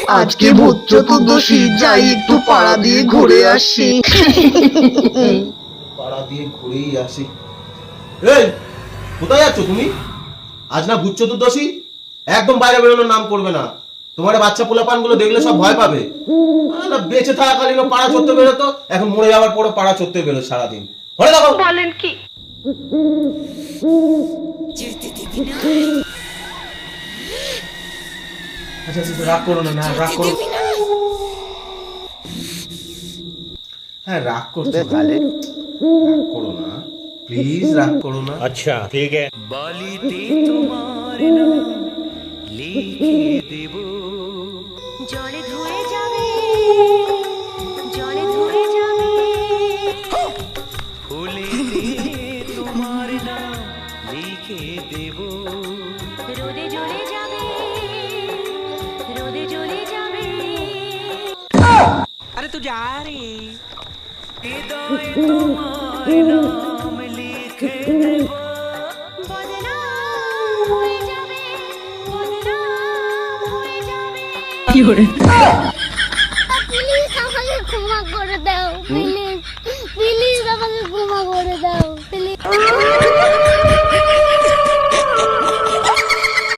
আজকে ভূত চতুর্দশী, যাই একটু পাড়া দিয়ে ঘুরে আসি। পাড়া দিয়ে ঘুরেই আসি। এই, কোথায় যাচ্ছ তুমি? আজ না ভূত চতুর্দশী, একদম বাইরে বেরোনোর নাম করবে না। তোমার বাচ্চা পোলাপান গুলো দেখলে সব ভয় পাবে। না বেঁচে থাকাকালীন পাড়া চড়তে বেরোতো, এখন মরে যাওয়ার পরে পাড়া চড়তে বেরো সারাদিন। ঘরে দেখো। বলেন কি? আচ্ছা আচ্ছা, রাগ করো না, রাগ করো। হ্যাঁ, রাগ করছো, রাগ করো না প্লিজ, রাগ করো না। अच्छा ठीक है। বালিতে তোমার নাম লিখে দেব, জলে ধুয়ে যাবে, জলে ধুয়ে যাবে, ফুলেতে তোমার নাম লিখে দেব, রোদে জ্বলে যাবে, রোদে জ্বলে যাবে। আরে তুই যা রে, হৃদয়ে তোমার নাম লিখে দেব, বদনাম হয়ে যাবে, বদনাম হয়ে যাবে। প্লিজ আমাকে ক্ষমা করে দাও, প্লিজ প্লিজ আমাকে ক্ষমা করে দাও, প্লিজ।